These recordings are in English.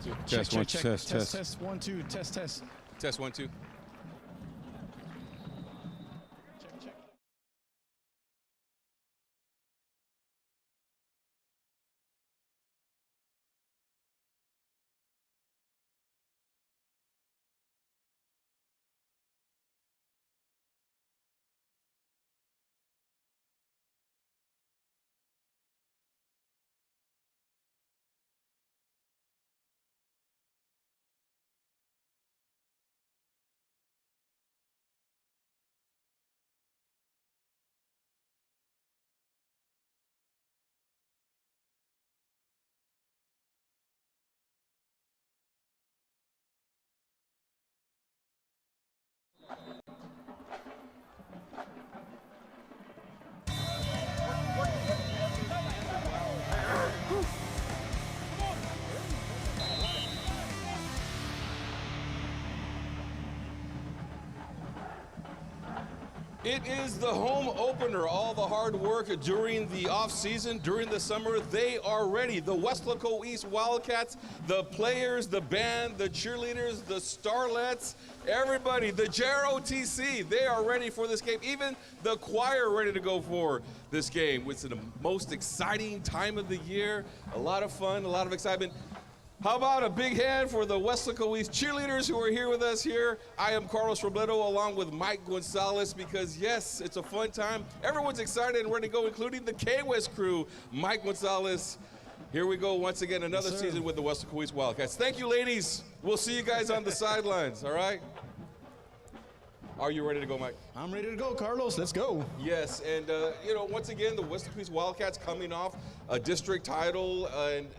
2. Test, check, one, check. test. 1, 2. Test. Test 1, 2. Check. It is the home opener. All the hard work during the off-season, during the summer, they are ready. The Westlaco East Wildcats, the players, the band, the cheerleaders, the starlets, everybody, the JROTC, they are ready for this game. Even the choir ready to go for this game. It's the most exciting time of the year. A lot of fun, a lot of excitement. How about a big hand for the Westlaco East cheerleaders who are here with us here. I am Carlos Robledo along with Mike Gonzalez because, yes, it's a fun time. Everyone's excited and ready to go, including the K-West crew. Mike Gonzalez, here we go once again, another season with the Westlaco East Wildcats. Thank you, ladies. We'll see you guys on the sidelines, all right? Are you ready to go, Mike? I'm ready to go, Carlos. Let's go. Yes, and once again, the Westlaco East Wildcats coming off a district title.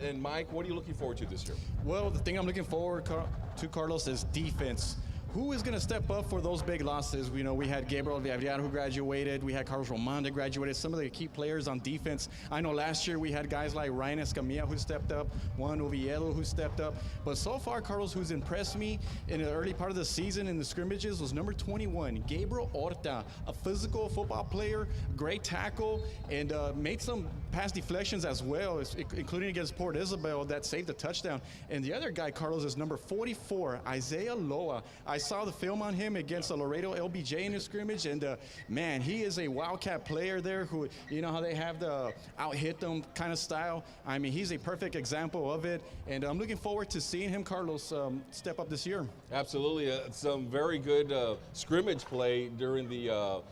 And Mike, what are you looking forward to this year? Well, the thing I'm looking forward to, Carlos, is defense. Who is going to step up for those big losses? We had Gabriel Villarreal who graduated. We had Carlos Roman that graduated. Some of the key players on defense. I know last year we had guys like Ryan Escamilla who stepped up, Juan Oviedo who stepped up. But so far, Carlos, who's impressed me in the early part of the season in the scrimmages was number 21, Gabriel Horta, a physical football player, great tackle, and made some pass deflections as well, including against Port Isabel that saved a touchdown. And the other guy, Carlos, is number 44, Isaiah Loa. I saw the film on him against the Laredo LBJ in the scrimmage, and man, he is a Wildcat player there who, you know how they have the out-hit them kind of style. I mean, he's a perfect example of it, and I'm looking forward to seeing him, Carlos, step up this year. Absolutely. Some very good scrimmage play during the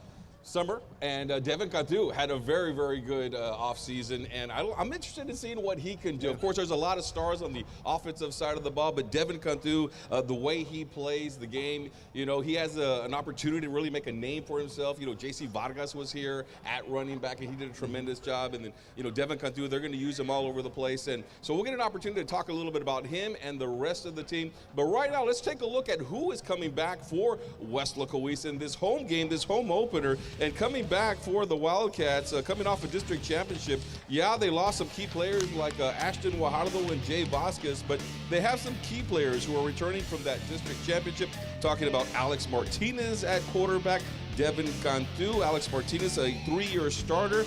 summer, and Devin Cantu had a very, very good offseason, and I'm interested in seeing what he can do. Of course, there's a lot of stars on the offensive side of the ball, but Devin Cantu, the way he plays the game, he has an opportunity to really make a name for himself. J.C. Vargas was here at running back, and he did a tremendous job, and then, Devin Cantu, they're going to use him all over the place, and so we'll get an opportunity to talk a little bit about him and the rest of the team. But right now, let's take a look at who is coming back for Westlaco East in this home game, this home opener. And coming back for the Wildcats, coming off a district championship, yeah, they lost some key players like Ashton Guajardo and Jay Vasquez, but they have some key players who are returning from that district championship. Talking about Alex Martinez at quarterback, Devin Cantu. Alex Martinez, a 3-year starter.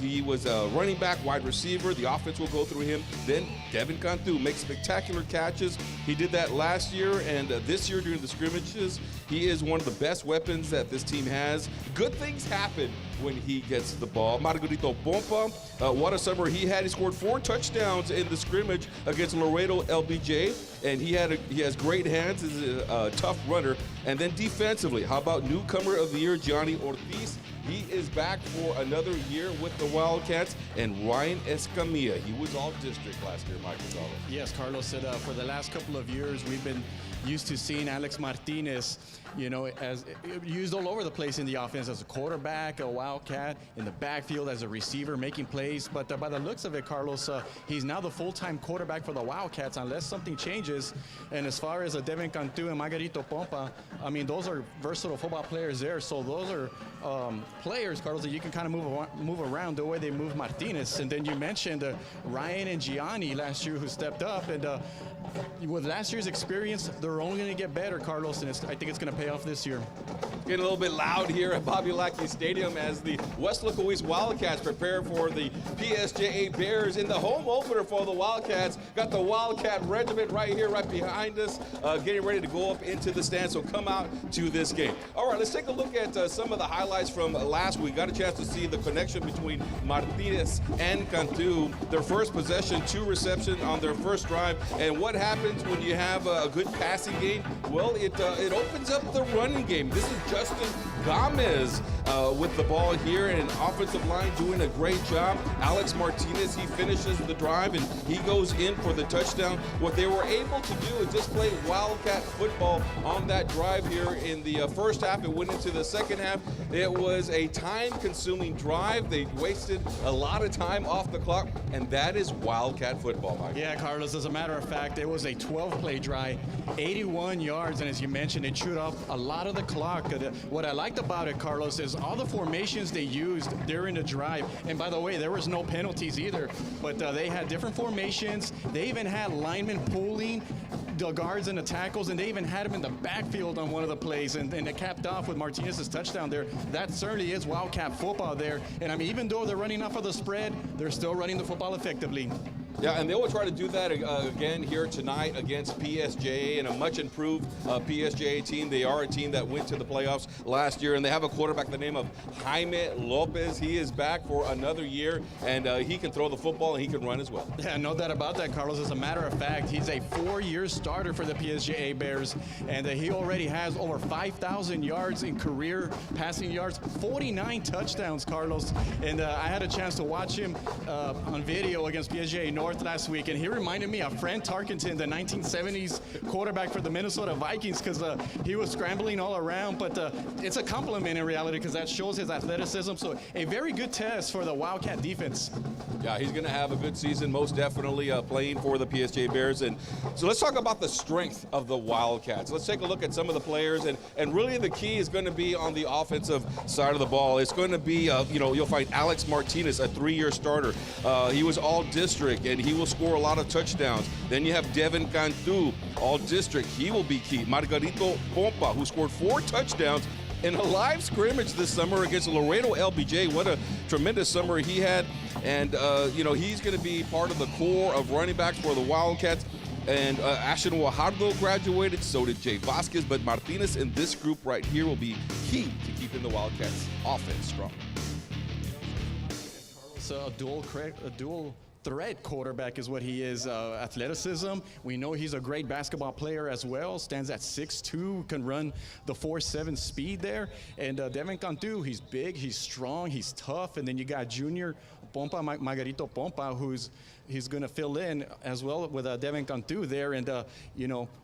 He was a running back, wide receiver. The offense will go through him. Then Devin Cantu makes spectacular catches. He did that last year, and this year during the scrimmages, he is one of the best weapons that this team has. Good things happen when he gets the ball. Margarito Pompa, what a summer he had. He scored 4 touchdowns in the scrimmage against Laredo LBJ, and he has great hands. He's a tough runner. And then defensively, how about newcomer of the year, Johnny Ortiz? He is back for another year with the Wildcats. And Ryan Escamilla, he was all district last year, Mike Gonzalez. Yes, Carlos said for the last couple of years, we've been used to seeing Alex Martinez, as used all over the place in the offense as a quarterback, a Wildcat, in the backfield as a receiver, making plays. But by the looks of it, Carlos, he's now the full-time quarterback for the Wildcats unless something changes. And as far as Devin Cantu and Margarito Pompa, I mean, those are versatile football players there. So those are players, Carlos, that you can kind of move around the way they move Martinez. And then you mentioned Ryan and Gianni last year who stepped up. And with last year's experience, they're are only going to get better, Carlos, and I think it's going to pay off this year. Getting a little bit loud here at Bobby Lackey Stadium as the West Local East Wildcats prepare for the PSJA Bears in the home opener for the Wildcats. Got the Wildcat Regiment right here, right behind us, getting ready to go up into the stands, so come out to this game. All right, let's take a look at some of the highlights from last week. Got a chance to see the connection between Martinez and Cantu. Their first possession, 2 receptions on their first drive. And what happens when you have a good passing game? Well, it opens up the running game. This is Justin Gomez with the ball here, and offensive line doing a great job. Alex Martinez, he finishes the drive, and he goes in for the touchdown. What they were able to do is just play Wildcat football on that drive here in the first half. It went into the second half. It was a time-consuming drive. They wasted a lot of time off the clock, and that is Wildcat football, Mike. Yeah, Carlos, as a matter of fact, it was a 12-play drive, 81 yards, and as you mentioned, it chewed up a lot of the clock. What I liked about it, Carlos, is all the formations they used during the drive. And by the way, there was no penalties either, but they had different formations. They even had linemen pulling the guards and the tackles, and they even had him in the backfield on one of the plays, and it capped off with Martinez's touchdown there. That certainly is Wildcat football there. And I mean, even though they're running off of the spread, they're still running the football effectively. Yeah, and they will try to do that again here tonight against PSJA and a much improved PSJA team. They are a team that went to the playoffs last year, and they have a quarterback the name of Jaime Lopez. He is back for another year, and he can throw the football and he can run as well. Yeah, no doubt about that, Carlos. As a matter of fact, he's a 4-year starter for the PSJA Bears, and he already has over 5,000 yards in career passing yards, 49 touchdowns, Carlos. And I had a chance to watch him on video against PSJA North last week, and he reminded me of Fran Tarkenton, the 1970s quarterback for the Minnesota Vikings, because he was scrambling all around. But it's a compliment in reality, because that shows his athleticism. So a very good test for the Wildcat defense. Yeah, he's going to have a good season, most definitely playing for the PSJ Bears. And so let's talk about the strength of the Wildcats. Let's take a look at some of the players, and really the key is going to be on the offensive side of the ball. It's going to be, you'll find Alex Martinez, a 3-year starter. He was all district, and he will score a lot of touchdowns. Then you have Devin Cantu, all district. He will be key. Margarito Pompa, who scored 4 touchdowns in a live scrimmage this summer against Laredo LBJ. What a tremendous summer he had. And, he's going to be part of the core of running backs for the Wildcats. And Ashton Guajardo graduated, so did Jay Vasquez. But Martinez in this group right here will be key to keeping the Wildcats offense strong. So a dual threat quarterback is what he is. Athleticism, we know he's a great basketball player as well, stands at 6'2", can run the 4.7 speed there. And Devin Cantu, he's big, he's strong, he's tough. And then you got junior Pompa, Margarito Pompa, he's going to fill in as well with Devin Cantu there. And,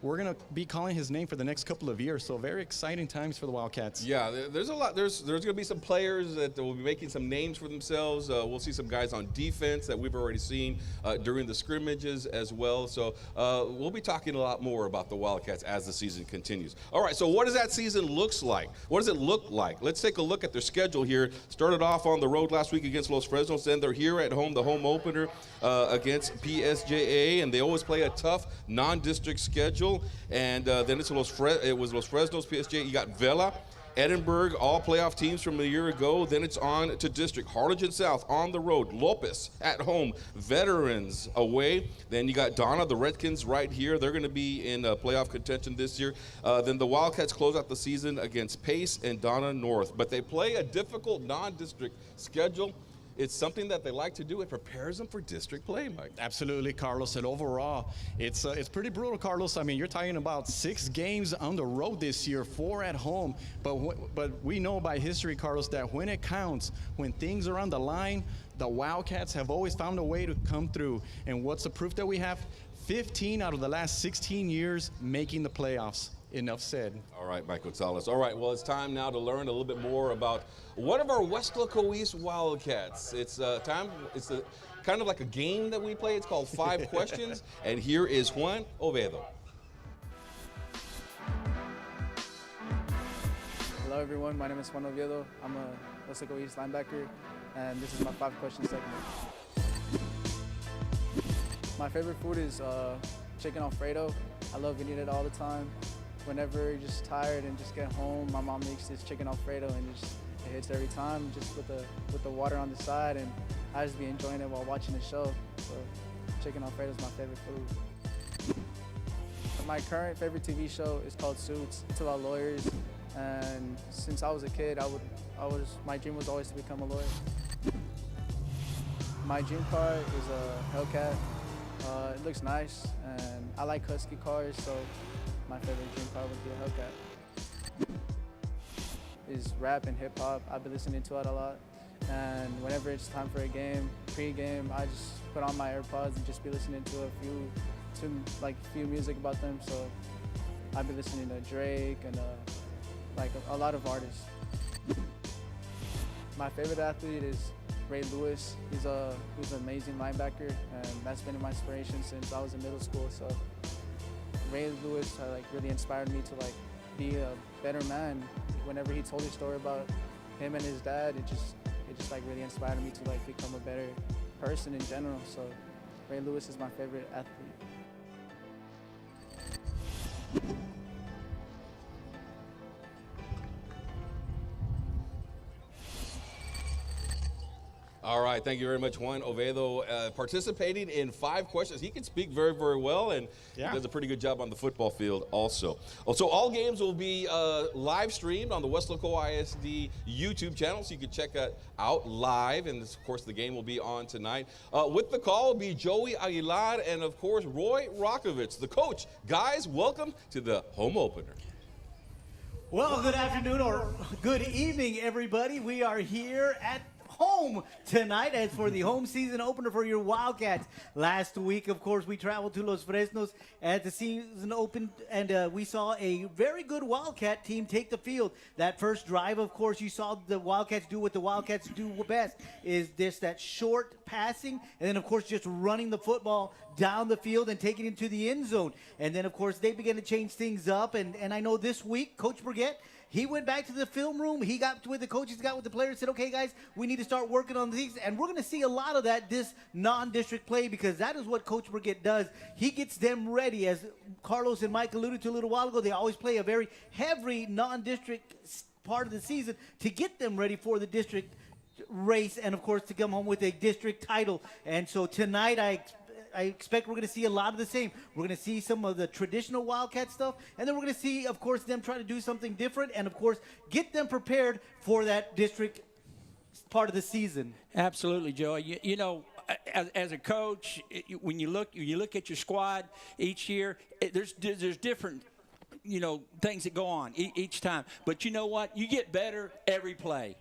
we're going to be calling his name for the next couple of years. So very exciting times for the Wildcats. Yeah, there's a lot. There's going to be some players that will be making some names for themselves. We'll see some guys on defense that we've already seen during the scrimmages as well. So we'll be talking a lot more about the Wildcats as the season continues. All right, so what does that season looks like? What does it look like? Let's take a look at their schedule here. Started off on the road last week against Los Fresnos. Then they're here at home, the home opener against PSJA, and they always play a tough non-district schedule. And then it was Los Fresnos, PSJA. You got Vela, Edinburgh, all playoff teams from a year ago. Then it's on to district. Harlingen South on the road. Lopez at home. Veterans away. Then you got Donna, the Redskins right here. They're going to be in playoff contention this year. Then the Wildcats close out the season against Pace and Donna North. But they play a difficult non-district schedule. It's something that they like to do. It prepares them for district play, Mike. Absolutely, Carlos. And overall, it's pretty brutal, Carlos. I mean, you're talking about 6 games on the road this year, 4 at home. But we know by history, Carlos, that when it counts, when things are on the line, the Wildcats have always found a way to come through. And what's the proof that we have? 15 out of the last 16 years making the playoffs. Enough said. All right, Mike Gonzalez. All right, well, it's time now to learn a little bit more about one of our West Local East Wildcats. It's kind of like a game that we play. It's called 5 Questions, and here is Juan Oviedo. Hello, everyone. My name is Juan Oviedo. I'm a West Local East linebacker, and this is my 5 question segment. My favorite food is chicken Alfredo. I love eating it all the time. Whenever you're just tired and just get home, my mom makes this chicken Alfredo and it hits every time, just with the water on the side, and I just be enjoying it while watching the show. So chicken Alfredo is my favorite food. My current favorite TV show is called Suits. It's about lawyers, and since I was a kid, my dream was always to become a lawyer. My dream car is a Hellcat. It looks nice, and I like husky cars, so my favorite dream car would be a Hellcat. Is rap and hip hop. I've been listening to it a lot, and whenever it's time for a game, pre-game, I just put on my AirPods and just be listening to a few music about them. So I've been listening to Drake and a lot of artists. My favorite athlete is Ray Lewis. He's an amazing linebacker, and that's been my inspiration since I was in middle school. So Ray Lewis really inspired me to be a better man. Whenever he told his story about him and his dad, it just really inspired me to become a better person in general. So Ray Lewis is my favorite athlete. All right, thank you very much, Juan Oviedo, participating in 5 questions. He can speak very, very well, and he does a pretty good job on the football field also. So all games will be live streamed on the West Loco ISD YouTube channel, so you can check that out live. And, of course, the game will be on tonight. With the call will be Joey Aguilar and, of course, Roy Rokovich, the coach. Guys, welcome to the home opener. Well, good afternoon or good evening, everybody. We are here at home tonight as for the home season opener for your Wildcats. Last week, of course, we traveled to Los Fresnos as the season opened, and we saw a very good Wildcat team take the field. That first drive, of course, you saw the Wildcats do what the Wildcats do best, is just that short passing, and then, of course, just running the football down the field and taking it into the end zone. And then, of course, they began to change things up, and I know this week, Coach Brigette, he went back to the film room. He got with the coaches, got with the players, said, okay, guys, we need to start working on these. And we're going to see a lot of that this non-district play, because that is what Coach Brigette does. He gets them ready. As Carlos and Mike alluded to a little while ago, they always play a very heavy non-district part of the season to get them ready for the district race and, of course, to come home with a district title. And so tonight I expect we're going to see a lot of the same. We're going to see some of the traditional Wildcat stuff, and then we're going to see, of course, them try to do something different and, of course, get them prepared for that district part of the season. Absolutely, Joey. You know, as a coach, when you look at your squad each year, there's different things that go on each time. But you know what? You get better every play.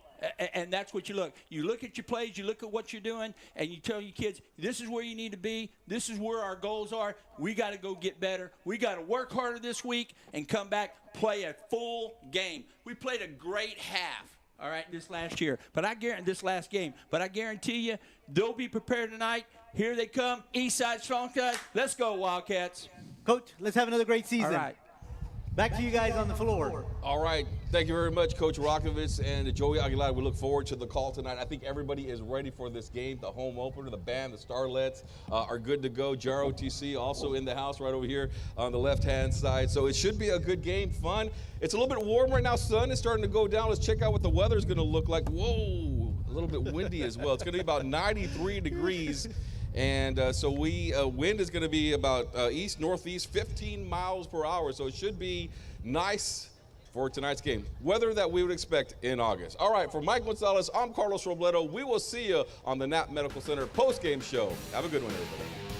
And that's what you look. You look at your plays, you look at what you're doing, and you tell your kids, this is where you need to be. This is where our goals are. We got to go get better. We got to work harder this week and come back, play a full game. We played a great half, all right, this last year. But I guarantee you, they'll be prepared tonight. Here they come, East Side Strong Side. Let's go, Wildcats. Coach, let's have another great season. All right. Back to you guys on the floor. All right. Thank you very much, Coach Rokovich and Joey Aguilar. We look forward to the call tonight. I think everybody is ready for this game. The home opener, the band, the Starlets are good to go. JROTC also in the house right over here on the left-hand side. So it should be a good game, fun. It's a little bit warm right now. Sun is starting to go down. Let's check out what the weather is going to look like. Whoa, a little bit windy as well. It's going to be about 93 degrees. And so wind is going to be about east-northeast, 15 miles per hour. So it should be nice for tonight's game. Weather that we would expect in August. All right, for Mike Gonzalez, I'm Carlos Robledo. We will see you on the Knapp Medical Center post-game show. Have a good one, everybody.